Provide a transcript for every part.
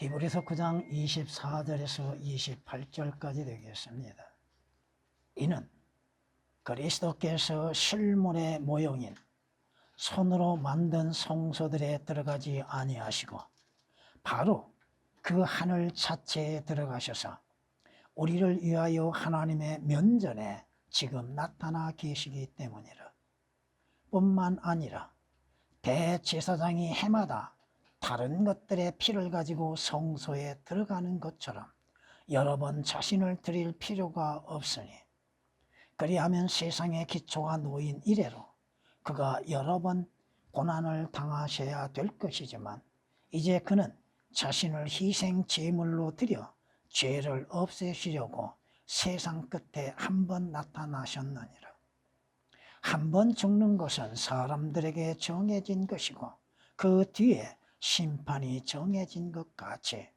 히브리서 9장 24절에서 28절까지 되겠습니다. 이는 그리스도께서 실물의 모형인 손으로 만든 성소들에 들어가지 아니하시고 바로 그 하늘 자체에 들어가셔서 우리를 위하여 하나님의 면전에 지금 나타나 계시기 때문이라. 뿐만 아니라 대제사장이 해마다 다른 것들의 피를 가지고 성소에 들어가는 것처럼 여러 번 자신을 드릴 필요가 없으니 그리하면 세상의 기초가 놓인 이래로 그가 여러 번 고난을 당하셔야 될 것이지만 이제 그는 자신을 희생 제물로 드려 죄를 없애시려고 세상 끝에 한 번 나타나셨느니라. 한 번 죽는 것은 사람들에게 정해진 것이고 그 뒤에 심판이 정해진 것 같이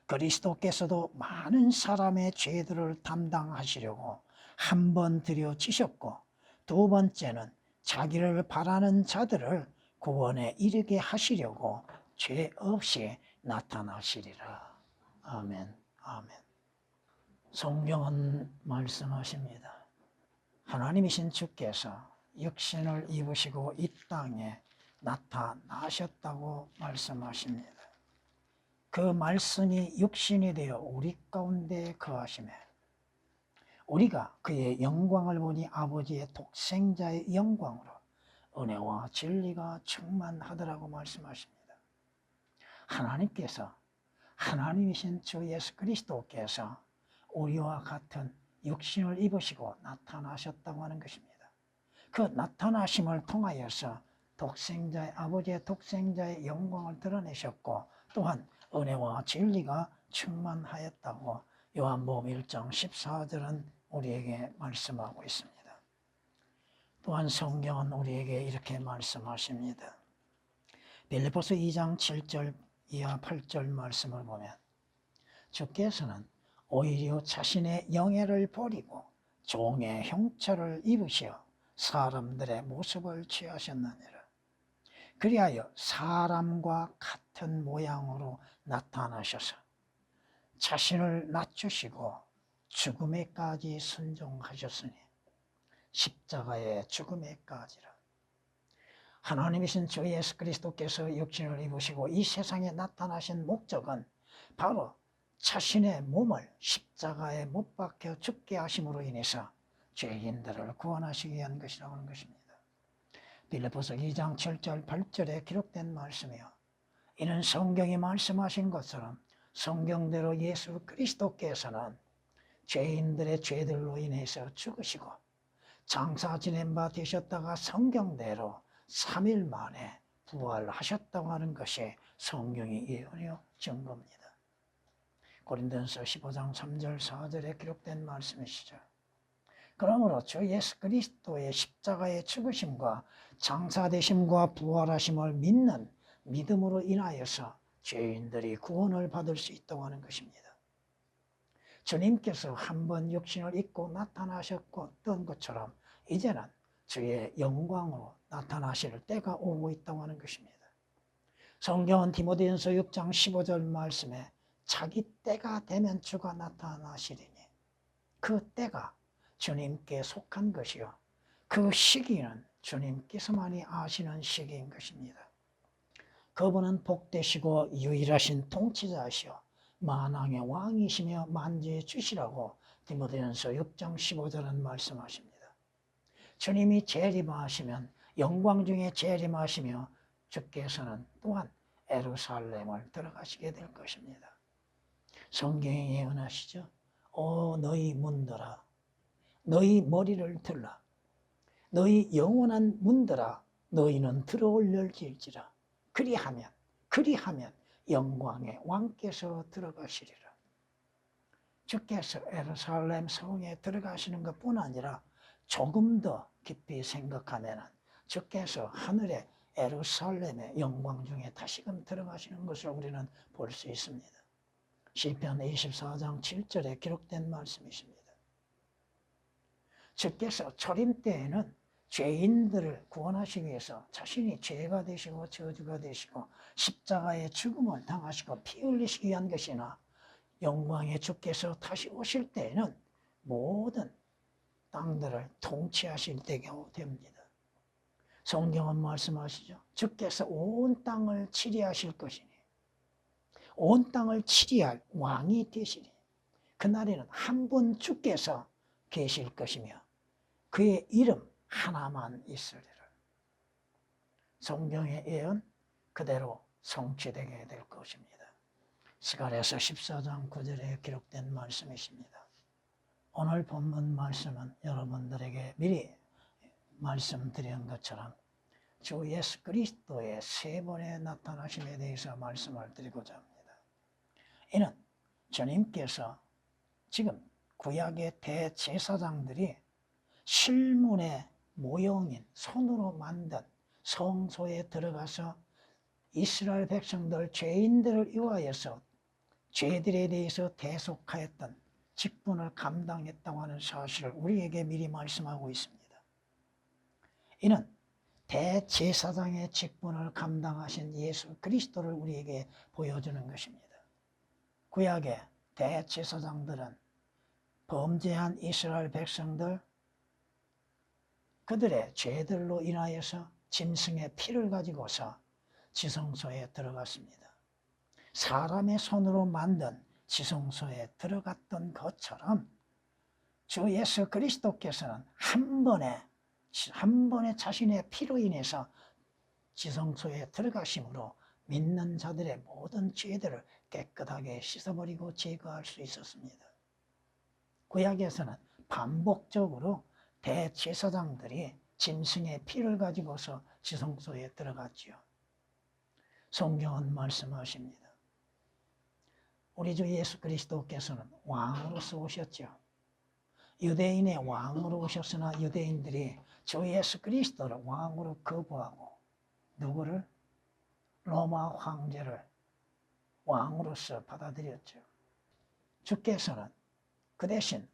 그리스도께서도 많은 사람의 죄들을 담당하시려고 한 번 드려지셨고 두 번째는 자기를 바라는 자들을 구원에 이르게 하시려고 죄 없이 나타나시리라. 아멘, 아멘. 성경은 말씀하십니다. 하나님이신 주께서 육신을 입으시고 이 땅에 나타나셨다고 말씀하십니다. 그 말씀이 육신이 되어 우리 가운데 거하시매 우리가 그의 영광을 보니 아버지의 독생자의 영광으로 은혜와 진리가 충만하더라고 말씀하십니다. 하나님께서 하나님이신 주 예수 그리스도께서 우리와 같은 육신을 입으시고 나타나셨다고 하는 것입니다. 그 나타나심을 통하여서 독생자의 아버지의 독생자의 영광을 드러내셨고 또한 은혜와 진리가 충만하였다고 요한복음 1장 14절은 우리에게 말씀하고 있습니다. 또한 성경은 우리에게 이렇게 말씀하십니다. 빌립보서 2장 7절 이하 8절 말씀을 보면 주께서는 오히려 자신의 영예를 버리고 종의 형체를 입으시어 사람들의 모습을 취하셨느니라. 그리하여 사람과 같은 모양으로 나타나셔서 자신을 낮추시고 죽음에까지 순종하셨으니 십자가의 죽음에까지라. 하나님이신 주 예수 그리스도께서 육신을 입으시고 이 세상에 나타나신 목적은 바로 자신의 몸을 십자가에 못 박혀 죽게 하심으로 인해서 죄인들을 구원하시기 위한 것이라고 하는 것입니다. 빌립보서 2장 7절 8절에 기록된 말씀이요. 이는 성경이 말씀하신 것처럼 성경대로 예수 그리스도께서는 죄인들의 죄들로 인해서 죽으시고 장사 지낸 바 되셨다가 성경대로 3일 만에 부활하셨다고 하는 것이 성경의 예언이요 증거입니다. 고린도전서 15장 3절 4절에 기록된 말씀이시죠. 그러므로 주 예수 그리스도의 십자가의 죽으심과 장사되심과 부활하심을 믿는 믿음으로 인하여서 죄인들이 구원을 받을 수 있다고 하는 것입니다. 주님께서 한 번 육신을 입고 나타나셨던 것처럼 이제는 주의 영광으로 나타나실 때가 오고 있다고 하는 것입니다. 성경은 디모데전서 6장 15절 말씀에 자기 때가 되면 주가 나타나시리니 그 때가 주님께 속한 것이요 그 시기는 주님께서만이 아시는 시기인 것입니다. 그분은 복되시고 유일하신 통치자시요 만왕의 왕이시며 만주의 주시라고 디모데전서 6장 15절은 말씀하십니다. 주님이 재림하시면 영광 중에 재림하시며 주께서는 또한 예루살렘을 들어가시게 될 것입니다. 성경에 예언하시죠. 오 너희 문들아 너희 머리를 들라 너희 영원한 문들아 너희는 들어올릴지라 그리하면 영광의 왕께서 들어가시리라. 주께서 예루살렘 성에 들어가시는 것뿐 아니라 조금 더 깊이 생각하면 주께서 하늘의 예루살렘의 영광 중에 다시금 들어가시는 것을 우리는 볼 수 있습니다. 시편 24장 7절에 기록된 말씀이십니다. 주께서 초림 때에는 죄인들을 구원하시기 위해서 자신이 죄가 되시고 저주가 되시고 십자가의 죽음을 당하시고 피 흘리시기 위한 것이나 영광의 주께서 다시 오실 때에는 모든 땅들을 통치하실 때가 됩니다. 성경은 말씀하시죠. 주께서 온 땅을 치리하실 것이니 온 땅을 치리할 왕이 되시니 그날에는 한 분 주께서 계실 것이며 그의 이름 하나만 있으리라. 성경의 예언 그대로 성취되게 될 것입니다. 스가랴서 14장 9절에 기록된 말씀이십니다. 오늘 본문 말씀은 여러분들에게 미리 말씀드린 것처럼 주 예수 그리스도의 세 번의 나타나심에 대해서 말씀을 드리고자 합니다. 이는 주님께서 지금 구약의 대제사장들이 실문의 모형인 손으로 만든 성소에 들어가서 이스라엘 백성들 죄인들을 위하여서 죄들에 대해서 대속하였던 직분을 감당했다고 하는 사실을 우리에게 미리 말씀하고 있습니다. 이는 대제사장의 직분을 감당하신 예수 그리스도를 우리에게 보여주는 것입니다. 구약의 대제사장들은 범죄한 이스라엘 백성들 그들의 죄들로 인하여서 짐승의 피를 가지고서 지성소에 들어갔습니다. 사람의 손으로 만든 지성소에 들어갔던 것처럼 주 예수 그리스도께서는 한 번에 자신의 피로 인해서 지성소에 들어가심으로 믿는 자들의 모든 죄들을 깨끗하게 씻어버리고 제거할 수 있었습니다. 구약에서는 반복적으로 대제사장들이 짐승의 피를 가지고서 지성소에 들어갔지요. 성경은 말씀하십니다. 우리 주 예수 그리스도께서는 왕으로서 오셨죠. 유대인의 왕으로 오셨으나 유대인들이 주 예수 그리스도를 왕으로 거부하고 누구를? 로마 황제를 왕으로서 받아들였죠. 주께서는 그 대신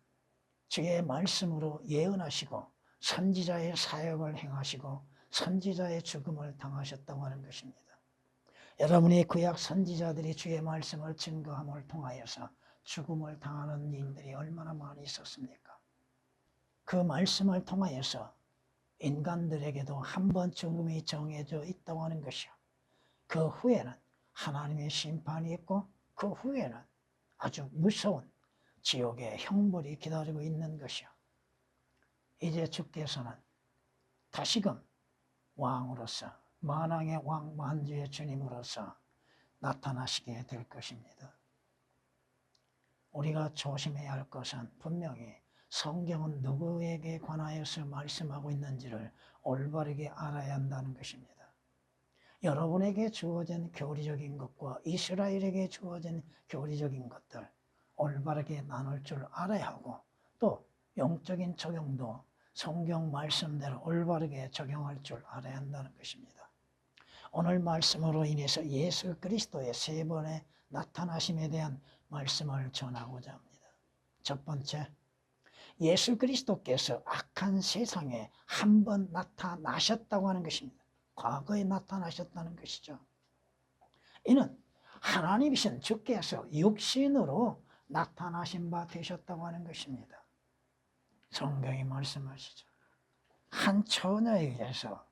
주의 말씀으로 예언하시고 선지자의 사역을 행하시고 선지자의 죽음을 당하셨다고 하는 것입니다. 여러분의 구약 선지자들이 주의 말씀을 증거함을 통하여서 죽음을 당하는 일들이 얼마나 많이 있었습니까? 그 말씀을 통하여서 인간들에게도 한 번 죽음이 정해져 있다고 하는 것이요. 그 후에는 하나님의 심판이 있고 그 후에는 아주 무서운 지옥의 형벌이 기다리고 있는 것이요. 이제 주께서는 다시금 왕으로서 만왕의 왕 만주의 주님으로서 나타나시게 될 것입니다. 우리가 조심해야 할 것은 분명히 성경은 누구에게 관하여서 말씀하고 있는지를 올바르게 알아야 한다는 것입니다. 여러분에게 주어진 교리적인 것과 이스라엘에게 주어진 교리적인 것들 올바르게 나눌 줄 알아야 하고 또 영적인 적용도 성경 말씀대로 올바르게 적용할 줄 알아야 한다는 것입니다. 오늘 말씀으로 인해서 예수 그리스도의 세 번의 나타나심에 대한 말씀을 전하고자 합니다. 첫 번째, 예수 그리스도께서 악한 세상에 한 번 나타나셨다고 하는 것입니다. 과거에 나타나셨다는 것이죠. 이는 하나님이신 주께서 육신으로 나타나신 바 되셨다고 하는 것입니다. 성경이 말씀하시죠. 한 처녀에 의해서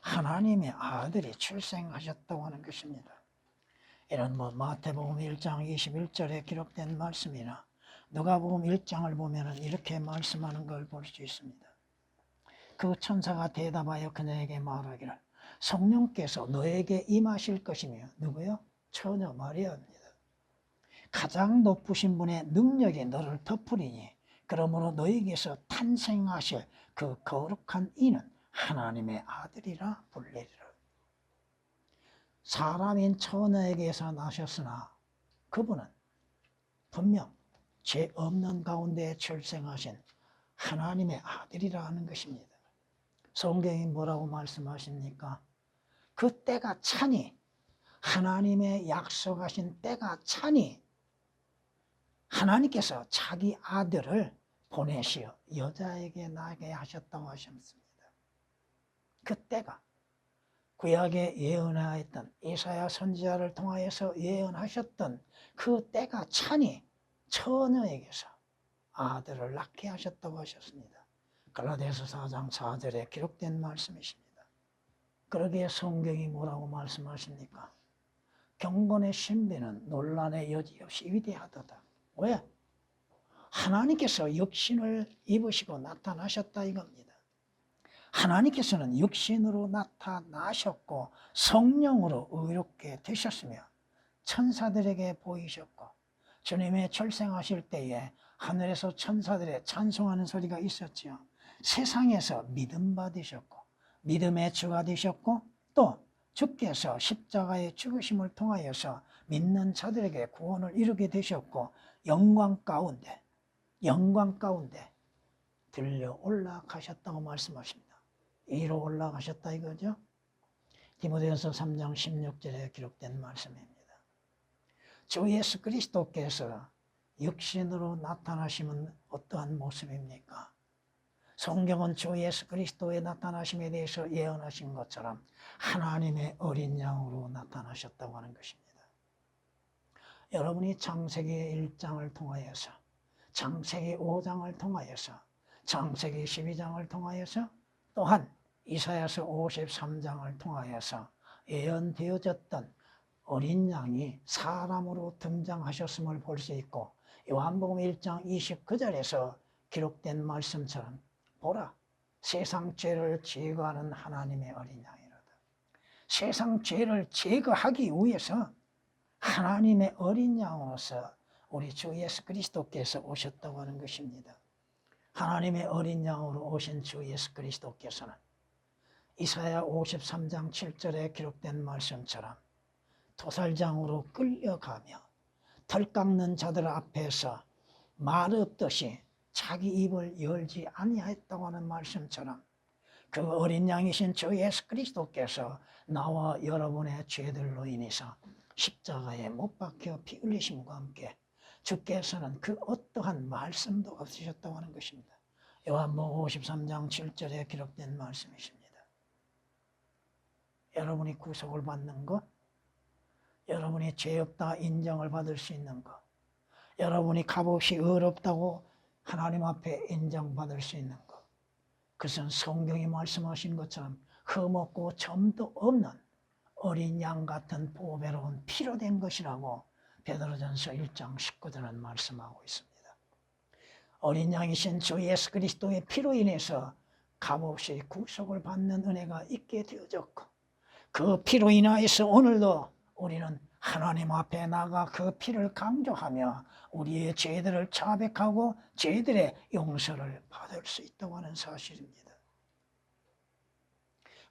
하나님의 아들이 출생하셨다고 하는 것입니다. 이런 마태복음 1장 21절에 기록된 말씀이나 누가복음 1장을 보면 이렇게 말씀하는 걸 볼 수 있습니다. 그 천사가 대답하여 그녀에게 말하기를 성령께서 너에게 임하실 것이며 누구요? 처녀 마리아입니다. 가장 높으신 분의 능력이 너를 덮으리니 그러므로 너에게서 탄생하실 그 거룩한 이는 하나님의 아들이라 불리리라. 사람인 처녀에게서 나셨으나 그분은 분명 죄 없는 가운데 출생하신 하나님의 아들이라 하는 것입니다. 성경이 뭐라고 말씀하십니까? 그 때가 차니 하나님의 약속하신 때가 차니 하나님께서 자기 아들을 보내시어 여자에게 나게 하셨다고 하셨습니다. 그때가 구약에 예언하였던 이사야 선지자를 통하여서 예언하셨던 그 때가 차니 처녀에게서 아들을 낳게 하셨다고 하셨습니다. 갈라디아서 4장 4절에 기록된 말씀이십니다. 그러기에 성경이 뭐라고 말씀하십니까? 경건의 신비는 논란의 여지 없이 위대하도다. 왜? 하나님께서 육신을 입으시고 나타나셨다 이겁니다. 하나님께서는 육신으로 나타나셨고 성령으로 의롭게 되셨으며 천사들에게 보이셨고 주님의 출생하실 때에 하늘에서 천사들의 찬송하는 소리가 있었지요. 세상에서 믿음 받으셨고 믿음의 주가 되셨고 또 주께서 십자가의 죽으심을 통하여서 믿는 자들에게 구원을 이루게 되셨고 영광 가운데 들려 올라가셨다고 말씀하십니다. 위로 올라가셨다 이거죠. 디모데전서 3장 16절에 기록된 말씀입니다. 주 예수 그리스도께서 육신으로 나타나시면 어떠한 모습입니까? 성경은 주 예수 그리스도의 나타나심에 대해서 예언하신 것처럼 하나님의 어린 양으로 나타나셨다고 하는 것입니다. 여러분이 창세기 1장을 통하여서 창세기 5장을 통하여서 창세기 12장을 통하여서 또한 이사야서 53장을 통하여서 예언되어졌던 어린 양이 사람으로 등장하셨음을 볼 수 있고 요한복음 1장 29절에서 기록된 말씀처럼 보라 세상 죄를 제거하는 하나님의 어린 양이로다. 세상 죄를 제거하기 위해서 하나님의 어린 양으로서 우리 주 예수 그리스도께서 오셨다고 하는 것입니다. 하나님의 어린 양으로 오신 주 예수 그리스도께서는 이사야 53장 7절에 기록된 말씀처럼 도살장으로 끌려가며 털 깎는 자들 앞에서 말 없듯이 자기 입을 열지 아니하였다고 하는 말씀처럼 그 어린 양이신 주 예수 그리스도께서 나와 여러분의 죄들로 인해서 십자가에 못 박혀 피 흘리심과 함께 주께서는 그 어떠한 말씀도 없으셨다고 하는 것입니다. 요한복음 53장 7절에 기록된 말씀이십니다. 여러분이 구속을 받는 것, 여러분이 죄 없다 인정을 받을 수 있는 것, 여러분이 값없이 의롭다고 하나님 앞에 인정받을 수 있는 것, 그것은 성경이 말씀하신 것처럼 흠없고 점도 없는 어린 양 같은 보배로운 피로 된 것이라고 베드로전서 1장 19절은 말씀하고 있습니다. 어린 양이신 주 예수 그리스도의 피로 인해서 값없이 구속을 받는 은혜가 있게 되어졌고 그 피로 인하여서 오늘도 우리는 하나님 앞에 나가 그 피를 강조하며 우리의 죄들을 자백하고 죄들의 용서를 받을 수 있다고 하는 사실입니다.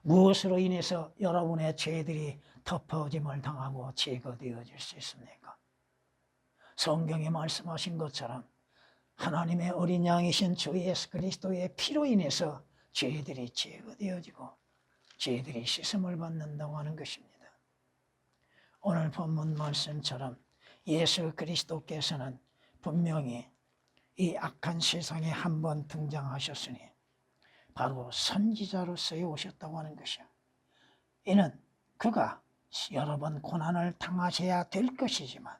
무엇으로 인해서 여러분의 죄들이 덮어짐을 당하고 제거되어질 수 있습니까? 성경이 말씀하신 것처럼 하나님의 어린 양이신 주 예수 그리스도의 피로 인해서 죄들이 제거되어지고 죄들이 씻음을 받는다고 하는 것입니다. 오늘 본문 말씀처럼 예수 그리스도께서는 분명히 이 악한 세상에 한번 등장하셨으니 바로 선지자로서 오셨다고 하는 것이요. 이는 그가 여러 번 고난을 당하셔야 될 것이지만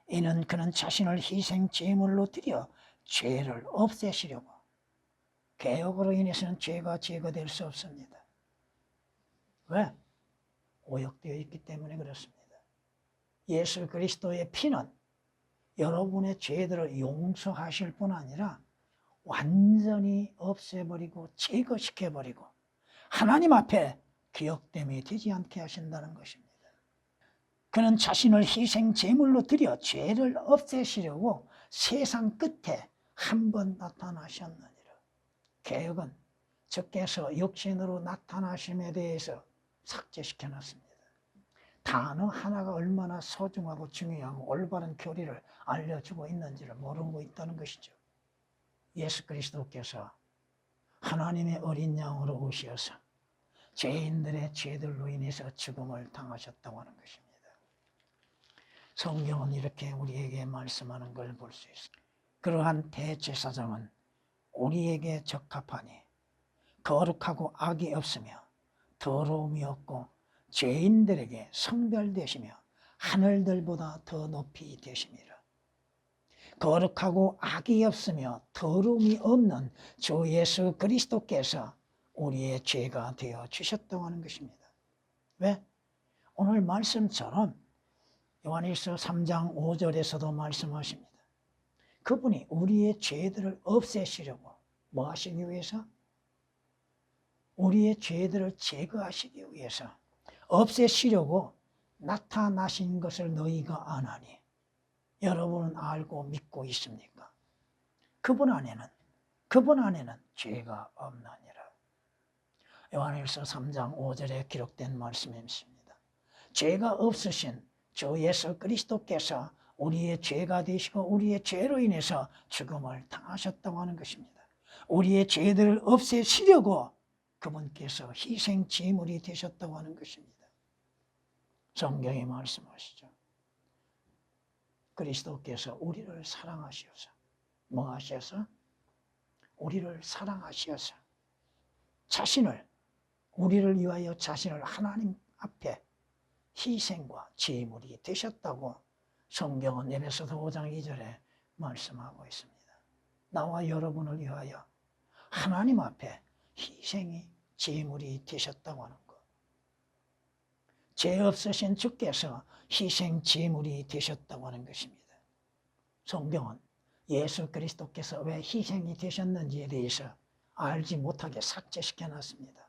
이는 그는 자신을 희생 제물로 드려 죄를 없애시려고 개혁으로 인해서는 죄가 제거될 수 없습니다. 왜? 오역되어 있기 때문에 그렇습니다. 예수 그리스도의 피는 여러분의 죄들을 용서하실 뿐 아니라 완전히 없애버리고 제거시켜버리고 하나님 앞에 기억됨이 되지 않게 하신다는 것입니다. 그는 자신을 희생 제물로 드려 죄를 없애시려고 세상 끝에 한 번 나타나셨느니라. 개혁은 주께서 육신으로 나타나심에 대해서 삭제시켜놨습니다. 단어 하나가 얼마나 소중하고 중요하고 올바른 교리를 알려주고 있는지를 모르고 있다는 것이죠. 예수 그리스도께서 하나님의 어린 양으로 오셔서 죄인들의 죄들로 인해서 죽음을 당하셨다고 하는 것입니다. 성경은 이렇게 우리에게 말씀하는 걸 볼 수 있습니다. 그러한 대제사장은 우리에게 적합하니 거룩하고 악이 없으며 더러움이 없고 죄인들에게 성별되시며 하늘들보다 더 높이 되심이라. 거룩하고 악이 없으며 더러움이 없는 주 예수 그리스도께서 우리의 죄가 되어 주셨다고 하는 것입니다. 왜? 오늘 말씀처럼 요한일서 3장 5절에서도 말씀하십니다. 그분이 우리의 죄들을 없애시려고 뭐 하시기 위해서? 우리의 죄들을 제거하시기 위해서 없애시려고 나타나신 것을 너희가 아나니 여러분은 알고 믿고 있습니까? 그분 안에는 죄가 없나니라. 요한일서 3장 5절에 기록된 말씀입니다. 죄가 없으신 주 예수 그리스도께서 우리의 죄가 되시고 우리의 죄로 인해서 죽음을 당하셨다고 하는 것입니다. 우리의 죄들을 없애시려고 그분께서 희생 제물이 되셨다고 하는 것입니다. 성경에 말씀하시죠. 그리스도께서 우리를 사랑하시어서 뭐 하셔서? 우리를 사랑하시어서 우리를 위하여 자신을 하나님 앞에 희생과 제물이 되셨다고 성경은 에베소서 5장 2절에 말씀하고 있습니다. 나와 여러분을 위하여 하나님 앞에 희생이 제물이 되셨다고 하는 것. 죄 없으신 주께서 희생 제물이 되셨다고 하는 것입니다. 성경은 예수 그리스도께서 왜 희생이 되셨는지에 대해서 알지 못하게 삭제시켜놨습니다.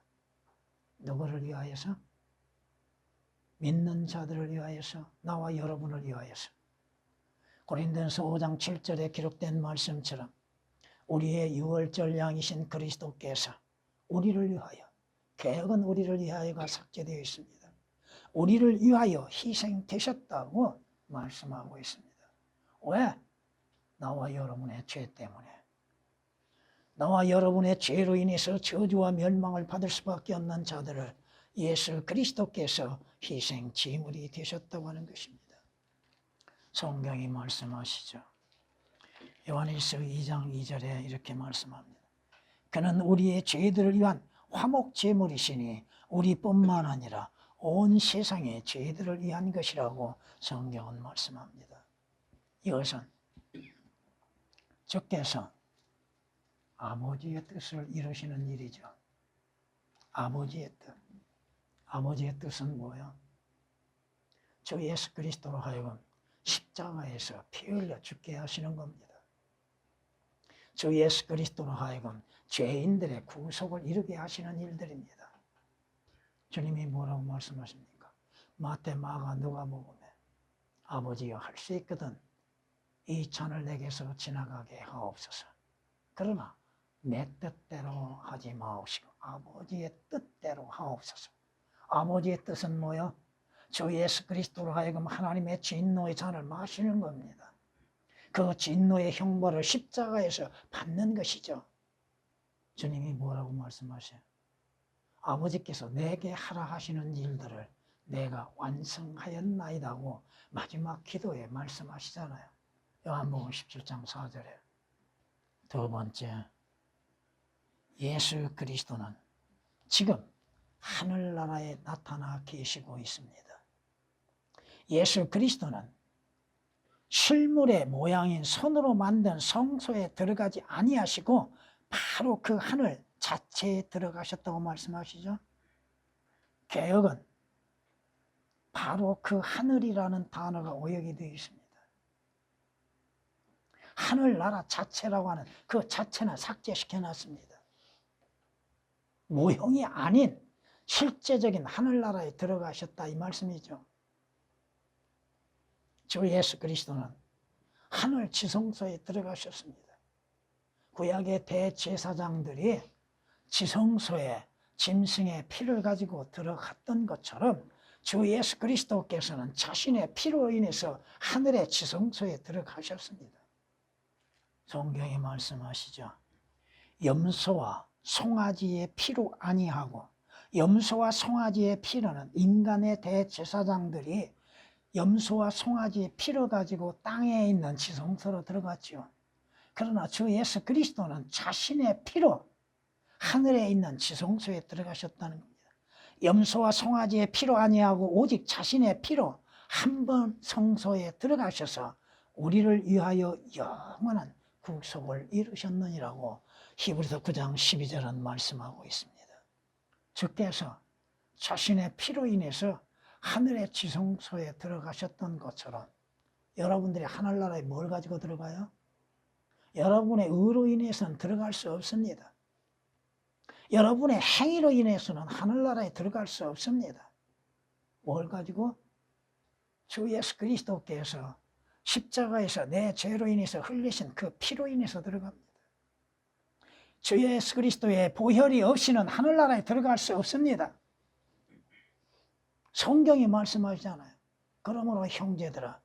누구를 위하여서? 믿는 자들을 위하여서, 나와 여러분을 위하여서. 고린도전서 5장 7절에 기록된 말씀처럼 우리의 유월절 양이신 그리스도께서 우리를 위하여, 개혁은 우리를 위하여가 삭제되어 있습니다. 우리를 위하여 희생되셨다고 말씀하고 있습니다. 왜? 나와 여러분의 죄 때문에. 나와 여러분의 죄로 인해서 저주와 멸망을 받을 수밖에 없는 자들을 예수 그리스도께서 희생 제물이 되셨다고 하는 것입니다. 성경이 말씀하시죠. 요한일서 2장 2절에 이렇게 말씀합니다. 그는 우리의 죄들을 위한 화목 제물이시니 우리뿐만 아니라 온 세상의 죄들을 위한 것이라고 성경은 말씀합니다. 이것은 주께서 아버지의 뜻을 이루시는 일이죠. 아버지의 뜻. 아버지의 뜻은 뭐예요? 주 예수 그리스도로 하여금 십자가에서 피 흘려 죽게 하시는 겁니다. 주 예수 그리스도로 하여금 죄인들의 구속을 이루게 하시는 일들입니다. 주님이 뭐라고 말씀하십니까? 마태, 마가, 누가복음에 아버지여 할 수 있거든 이 잔을 내게서 지나가게 하옵소서. 그러나 내 뜻대로 하지 마옵시고 아버지의 뜻대로 하옵소서. 아버지의 뜻은 뭐요? 주 예수 그리스도로 하여금 하나님의 진노의 잔을 마시는 겁니다. 그 진노의 형벌을 십자가에서 받는 것이죠. 주님이 뭐라고 말씀하세요? 아버지께서 내게 하라 하시는 일들을 내가 완성하였나이다고 마지막 기도에 말씀하시잖아요. 요한복음 17장 4절에. 두 번째, 예수 그리스도는 지금 하늘나라에 나타나 계시고 있습니다. 예수 그리스도는 실물의 모양인 손으로 만든 성소에 들어가지 아니하시고 바로 그 하늘 자체에 들어가셨다고 말씀하시죠. 개역은 바로 그 하늘이라는 단어가 오역이 되어 있습니다. 하늘나라 자체라고 하는 그 자체는 삭제시켜놨습니다. 모형이 아닌 실제적인 하늘나라에 들어가셨다 이 말씀이죠. 주 예수 그리스도는 하늘 지성소에 들어가셨습니다. 구약의 대제사장들이 지성소에 짐승의 피를 가지고 들어갔던 것처럼 주 예수 그리스도께서는 자신의 피로 인해서 하늘의 지성소에 들어가셨습니다. 성경에 말씀하시죠. 염소와 송아지의 피로 아니하고 염소와 송아지의 피로는 인간의 대제사장들이 염소와 송아지의 피를 가지고 땅에 있는 지성소로 들어갔죠. 그러나 주 예수 그리스도는 자신의 피로 하늘에 있는 지성소에 들어가셨다는 겁니다. 염소와 송아지의 피로 아니하고 오직 자신의 피로 한 번 성소에 들어가셔서 우리를 위하여 영원한 구속을 이루셨느니라고 히브리서 9장 12절은 말씀하고 있습니다. 주께서 자신의 피로 인해서 하늘의 지성소에 들어가셨던 것처럼 여러분들이 하늘나라에 뭘 가지고 들어가요? 여러분의 의로 인해서는 들어갈 수 없습니다. 여러분의 행위로 인해서는 하늘나라에 들어갈 수 없습니다. 뭘 가지고? 주 예수 그리스도께서 십자가에서 내 죄로 인해서 흘리신 그 피로 인해서 들어갑니다. 주 예수 그리스도의 보혈이 없이는 하늘나라에 들어갈 수 없습니다. 성경이 말씀하시잖아요. 그러므로 형제들아,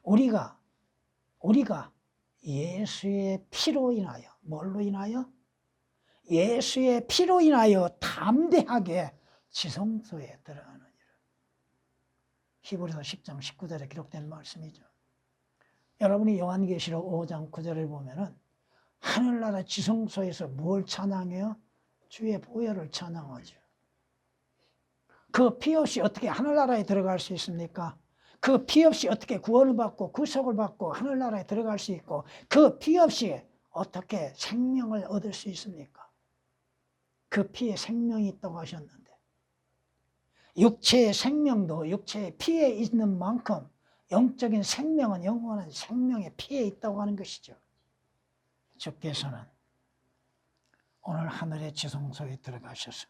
우리가 예수의 피로 인하여, 뭘로 인하여? 예수의 피로 인하여 담대하게 지성소에 들어가느니라. 히브리서 10장 19절에 기록된 말씀이죠. 여러분이 요한계시록 5장 9절을 보면은 하늘나라 지성소에서 뭘 찬양해요? 주의 보혈을 찬양하죠. 그 피 없이 어떻게 하늘나라에 들어갈 수 있습니까? 그 피 없이 어떻게 구원을 받고 구속을 받고 하늘나라에 들어갈 수 있고 그 피 없이 어떻게 생명을 얻을 수 있습니까? 그 피에 생명이 있다고 하셨는데 육체의 생명도 육체의 피에 있는 만큼 영적인 생명은 영원한 생명의 피에 있다고 하는 것이죠. 주께서는 오늘 하늘의 지성소에 들어가셔서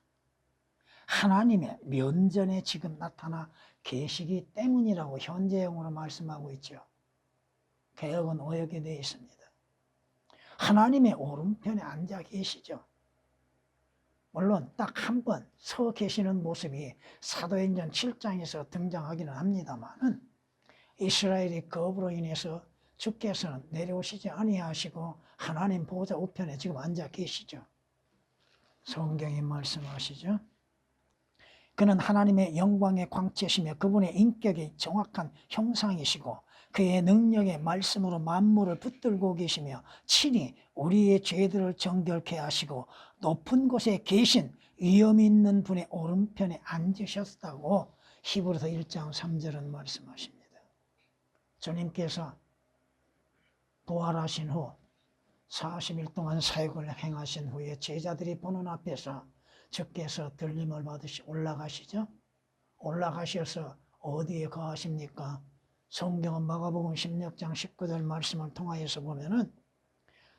하나님의 면전에 지금 나타나 계시기 때문이라고 현재형으로 말씀하고 있죠. 개역은 오역이 되어 있습니다. 하나님의 오른편에 앉아 계시죠. 물론 딱 한 번 서 계시는 모습이 사도행전 7장에서 등장하기는 합니다만은 이스라엘의 거부로 인해서 주께서는 내려오시지 아니하시고 하나님 보좌 우편에 지금 앉아 계시죠. 성경이 말씀하시죠. 그는 하나님의 영광의 광채시며 그분의 인격이 정확한 형상이시고 그의 능력의 말씀으로 만물을 붙들고 계시며 친히 우리의 죄들을 정결케 하시고 높은 곳에 계신 위엄 있는 분의 오른편에 앉으셨다고 히브리서 1장 3절은 말씀하십니다. 주님께서 부활하신 후 40일 동안 사역을 행하신 후에 제자들이 보는 앞에서 주께서 들림을 받으시 올라가시죠. 올라가셔서 어디에 거하십니까? 성경은 마가복음 16장 19절 말씀을 통하여서 보면은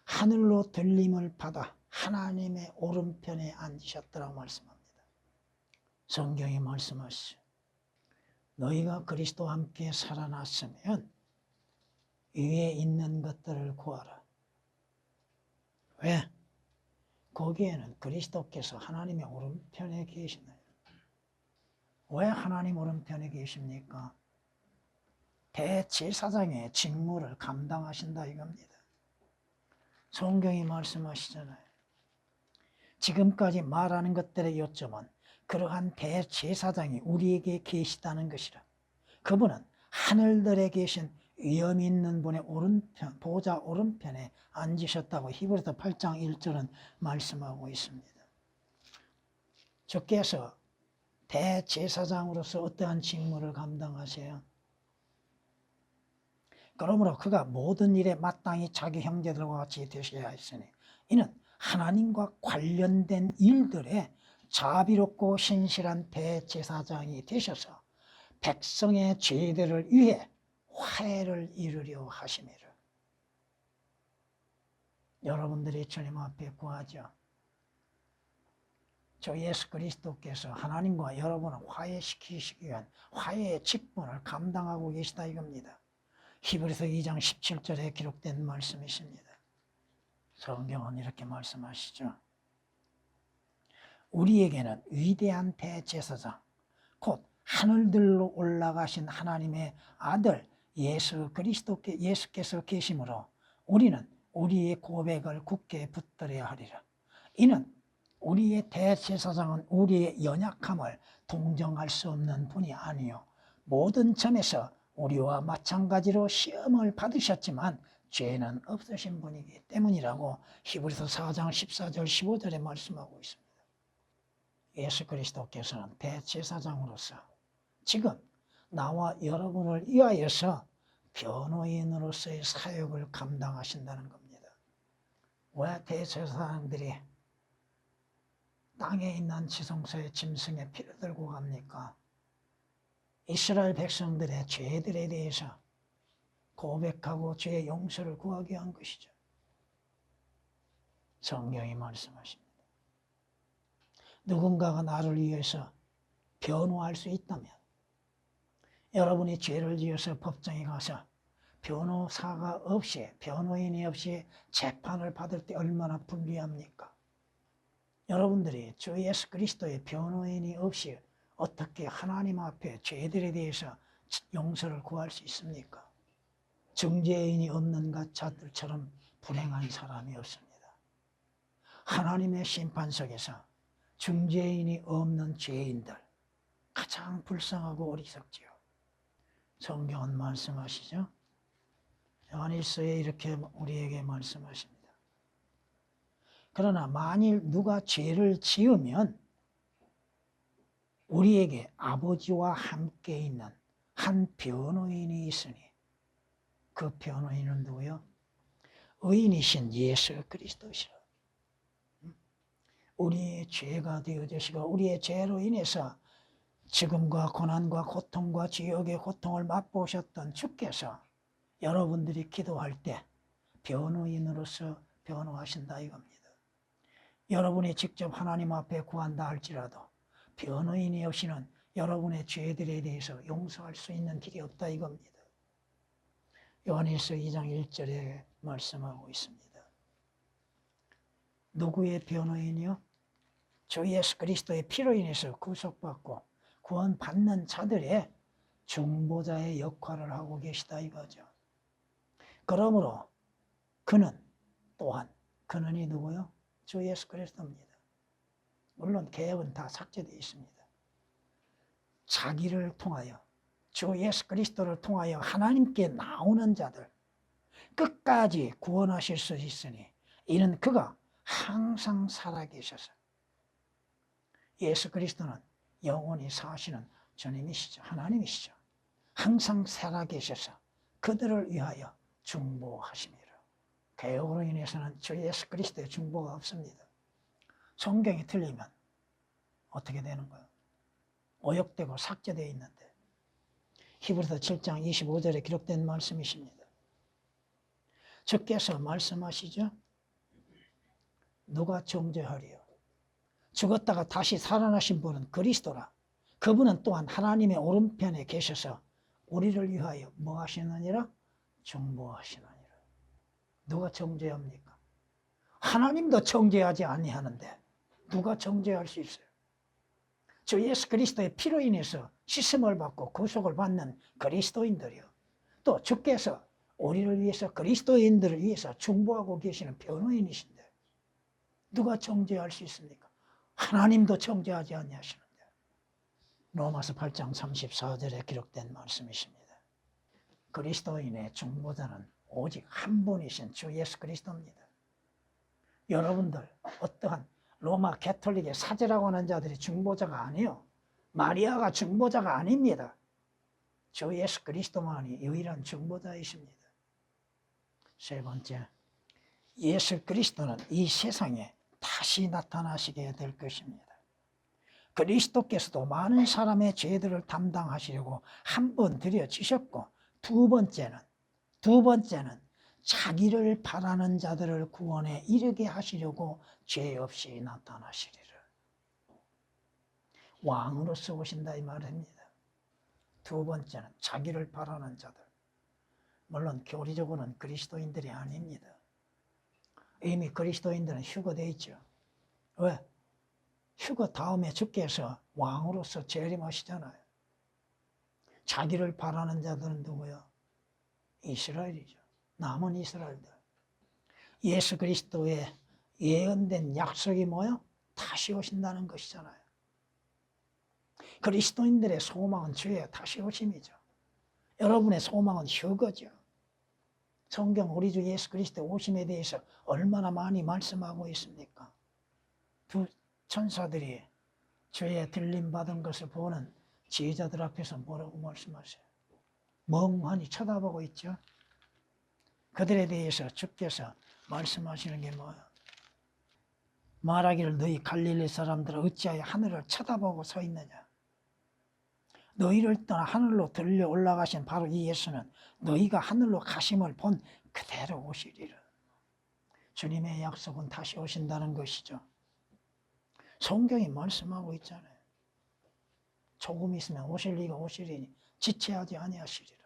하늘로 들림을 받아 하나님의 오른편에 앉으셨더라고 말씀합니다. 성경이 말씀하시죠. 너희가 그리스도와 함께 살아났으면 위에 있는 것들을 구하라. 왜? 거기에는 그리스도께서 하나님의 오른편에 계시나요? 왜 하나님 오른편에 계십니까? 대제사장의 직무를 감당하신다 이겁니다. 성경이 말씀하시잖아요. 지금까지 말하는 것들의 요점은 그러한 대제사장이 우리에게 계시다는 것이라. 그분은 하늘들에 계신 위엄 있는 분의 오른편, 보좌 오른편에 앉으셨다고 히브리서 8장 1절은 말씀하고 있습니다. 주께서 대제사장으로서 어떠한 직무를 감당하세요? 그러므로 그가 모든 일에 마땅히 자기 형제들과 같이 되셔야 했으니 이는 하나님과 관련된 일들에 자비롭고 신실한 대제사장이 되셔서 백성의 죄들을 위해 화해를 이루려 하심이라. 여러분들이 주님 앞에 구하죠. 저 예수 그리스도께서 하나님과 여러분을 화해시키시기 위한 화해의 직분을 감당하고 계시다 이겁니다. 히브리서 2장 17절에 기록된 말씀이십니다. 성경은 이렇게 말씀하시죠. 우리에게는 위대한 대제사장 곧 하늘들로 올라가신 하나님의 아들 예수께서 계시므로 우리는 우리의 고백을 굳게 붙들어야 하리라. 이는 우리의 대제사장은 우리의 연약함을 동정할 수 없는 분이 아니요 모든 점에서 우리와 마찬가지로 시험을 받으셨지만 죄는 없으신 분이기 때문이라고 히브리서 4장 14절 15절에 말씀하고 있습니다. 예수 그리스도께서는 대제사장으로서 지금 나와 여러분을 위하여서 변호인으로서의 사역을 감당하신다는 겁니다. 왜 대제사장들이 땅에 있는 지성소의 짐승의 피를 들고 갑니까? 이스라엘 백성들의 죄들에 대해서 고백하고 죄의 용서를 구하기 위한 것이죠. 성경이 말씀하십니다. 누군가가 나를 위해서 변호할 수 있다면 여러분이 죄를 지어서 법정에 가서 변호사가 없이, 변호인이 없이 재판을 받을 때 얼마나 불리합니까? 여러분들이 주 예수 그리스도의 변호인이 없이 어떻게 하나님 앞에 죄들에 대해서 용서를 구할 수 있습니까? 중재인이 없는 자들처럼 불행한 사람이 없습니다. 하나님의 심판석에서 중재인이 없는 죄인들, 가장 불쌍하고 어리석지요. 성경은 말씀하시죠. 요한일서에 이렇게 우리에게 말씀하십니다. 그러나 만일 누가 죄를 지으면 우리에게 아버지와 함께 있는 한 변호인이 있으니 그 변호인은 누구요? 의인이신 예수 그리스도시라. 우리의 죄가 되어주시고 우리의 죄로 인해서 지금과 고난과 고통과 지옥의 고통을 맛보셨던 주께서 여러분들이 기도할 때 변호인으로서 변호하신다 이겁니다. 여러분이 직접 하나님 앞에 구한다 할지라도 변호인이 없이는 여러분의 죄들에 대해서 용서할 수 있는 길이 없다 이겁니다. 요한일서 2장 1절에 말씀하고 있습니다. 누구의 변호인이요? 주 예수 그리스도의 피로 인해서 구속받고 구원받는 자들의 중보자의 역할을 하고 계시다 이거죠. 그러므로 그는 또한 그는이 누구요? 주 예수 그리스도입니다. 물론 개혁은 다 삭제되어 있습니다. 자기를 통하여 주 예수 그리스도를 통하여 하나님께 나오는 자들 끝까지 구원하실 수 있으니 이는 그가 항상 살아계셔서 예수 그리스도는 영원히 사시는 주님이시죠. 하나님이시죠. 항상 살아계셔서 그들을 위하여 중보하심이라. 개혁으로 인해서는 주 예수 그리스도의 중보가 없습니다. 성경이 틀리면 어떻게 되는 거예요? 오역되고 삭제되어 있는데 히브리서 7장 25절에 기록된 말씀이십니다. 주께서 말씀하시죠. 누가 정죄하리요? 죽었다가 다시 살아나신 분은 그리스도라. 그분은 또한 하나님의 오른편에 계셔서 우리를 위하여 뭐 하시느니라? 중보하시느니라. 누가 정죄합니까? 하나님도 정죄하지 아니하는데 누가 정죄할 수 있어요? 주 예수 그리스도의 피로 인해서 씻음을 받고 구속을 받는 그리스도인들이요. 또 주께서 우리를 위해서 그리스도인들을 위해서 중보하고 계시는 변호인이신데 누가 정죄할 수 있습니까? 하나님도 정죄하지 아니하시는데. 로마서 8장 34절에 기록된 말씀이십니다. 그리스도인의 중보자는 오직 한 분이신 주 예수 그리스도입니다. 여러분들 어떠한 로마 가톨릭의 사제라고 하는 자들이 중보자가 아니에요. 마리아가 중보자가 아닙니다. 주 예수 그리스도만이 유일한 중보자이십니다. 세 번째, 예수 그리스도는 이 세상에 다시 나타나시게 될 것입니다. 그리스도께서도 많은 사람의 죄들을 담당하시려고 한 번 들여지셨고 두 번째는 자기를 바라는 자들을 구원에 이르게 하시려고 죄 없이 나타나시리라. 왕으로서 오신다 이 말입니다. 두 번째는 자기를 바라는 자들. 물론 교리적으로는 그리스도인들이 아닙니다. 이미 그리스도인들은 휴거되어 있죠. 왜? 휴거 다음에 주께서 왕으로서 재림하시잖아요. 자기를 바라는 자들은 누구요? 이스라엘이죠. 남은 이스라엘들. 예수 그리스도의 예언된 약속이 뭐요? 다시 오신다는 것이잖아요. 그리스도인들의 소망은 주의 다시 오심이죠. 여러분의 소망은 휴거죠. 성경 우리 주 예수 그리스도의 오심에 대해서 얼마나 많이 말씀하고 있습니까? 두 천사들이 주의 들림받은 것을 보는 지휘자들 앞에서 뭐라고 말씀하세요? 멍하니 쳐다보고 있죠. 그들에 대해서 주께서 말씀하시는 게 뭐예요? 말하기를 너희 갈릴리 사람들은 어찌하여 하늘을 쳐다보고 서 있느냐. 너희를 떠나 하늘로 들려 올라가신 바로 이 예수는 너희가 하늘로 가심을 본 그대로 오시리라. 주님의 약속은 다시 오신다는 것이죠. 성경이 말씀하고 있잖아요. 조금 있으면 오실 이가 오시리니 지체하지 아니하시리라.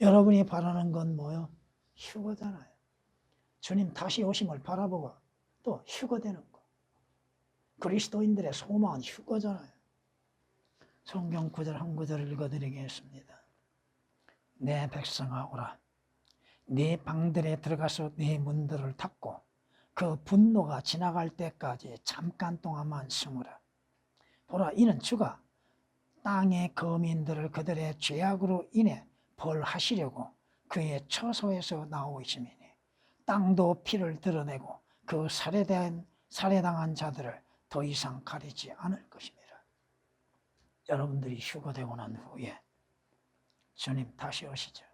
여러분이 바라는 건 뭐요? 휴거잖아요. 주님 다시 오심을 바라보고 또 휴거되는 거. 그리스도인들의 소망은 휴거잖아요. 성경 구절 한 구절을 읽어드리겠습니다. 내 백성아 오라. 네 방들에 들어가서 네 문들을 닫고 그 분노가 지나갈 때까지 잠깐 동안만 숨으라. 보라, 이는 주가 땅의 거민들을 그들의 죄악으로 인해 벌하시려고 그의 처소에서 나오심이니 땅도 피를 드러내고 그 살해당한 자들을 더 이상 가리지 않을 것입니다. 여러분들이 휴거되고 난 후에 주님 다시 오시죠.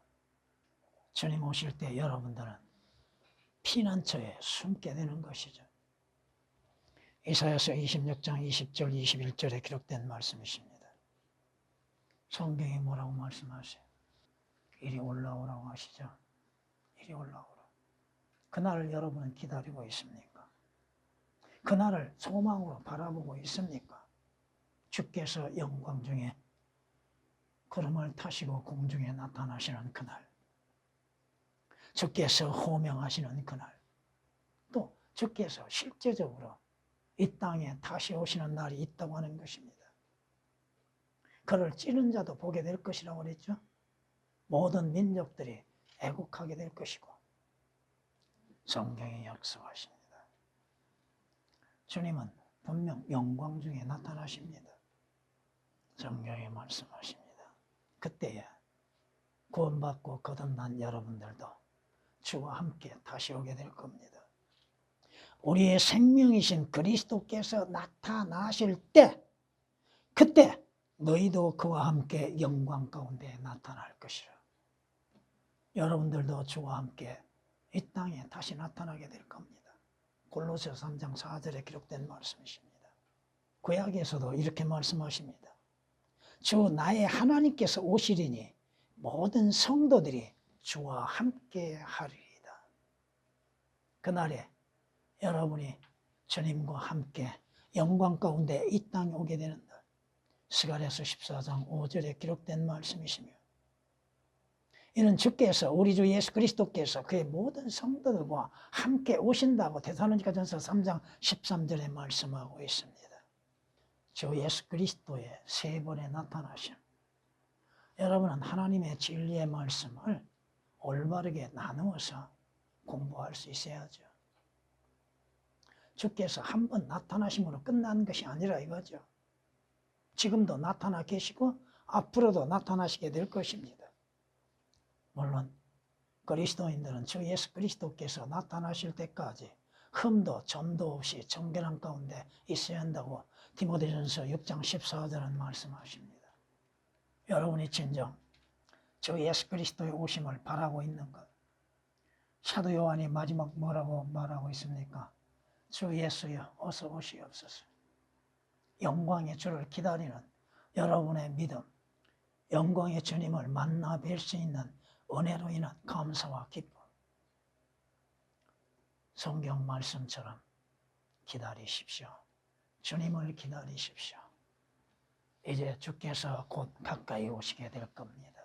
주님 오실 때 여러분들은 피난처에 숨게 되는 것이죠. 이사야서 26장 20절 21절에 기록된 말씀이십니다. 성경이 뭐라고 말씀하세요? 이리 올라오라고 하시죠. 이리 올라오라. 그날을 여러분은 기다리고 있습니까? 그날을 소망으로 바라보고 있습니까? 주께서 영광 중에 구름을 타시고 공중에 나타나시는 그날, 주께서 호명하시는 그날, 또 주께서 실제적으로 이 땅에 다시 오시는 날이 있다고 하는 것입니다. 그를 찌른 자도 보게 될 것이라고 그랬죠. 모든 민족들이 애국하게 될 것이고 성경이 약속하십니다. 주님은 분명 영광 중에 나타나십니다. 성경이 말씀하십니다. 그때에 구원받고 거듭난 여러분들도 주와 함께 다시 오게 될 겁니다. 우리의 생명이신 그리스도께서 나타나실 때, 그때 너희도 그와 함께 영광 가운데 나타날 것이라. 여러분들도 주와 함께 이 땅에 다시 나타나게 될 겁니다. 골로새서 3장 4절에 기록된 말씀이십니다. 구약에서도 이렇게 말씀하십니다. 주 나의 하나님께서 오시리니 모든 성도들이 주와 함께 하리이다. 그날에 여러분이 주님과 함께 영광 가운데 이 땅에 오게 되는 날, 스가랴서 14장 5절에 기록된 말씀이시며, 이는 주께서 우리 주 예수 그리스도께서 그의 모든 성도들과 함께 오신다고 데살로니가전서 3장 13절에 말씀하고 있습니다. 주 예수 그리스도의 세 번의 나타나심. 여러분은 하나님의 진리의 말씀을 올바르게 나누어서 공부할 수 있어야죠. 주께서 한 번 나타나심으로 끝난 것이 아니라 이거죠. 지금도 나타나 계시고 앞으로도 나타나시게 될 것입니다. 물론 그리스도인들은 주 예수 그리스도께서 나타나실 때까지 흠도 점도 없이 정결한 가운데 있어야 한다고 디모데전서 6장 14절은 말씀하십니다. 여러분이 진정 주 예수 그리스도의 오심을 바라고 있는 것. 사도 요한이 마지막 뭐라고 말하고 있습니까? 주 예수여 어서 오시옵소서. 영광의 주를 기다리는 여러분의 믿음, 영광의 주님을 만나 뵐 수 있는 은혜로 인한 감사와 기쁨. 성경 말씀처럼 기다리십시오. 주님을 기다리십시오. 이제 주께서 곧 가까이 오시게 될 겁니다.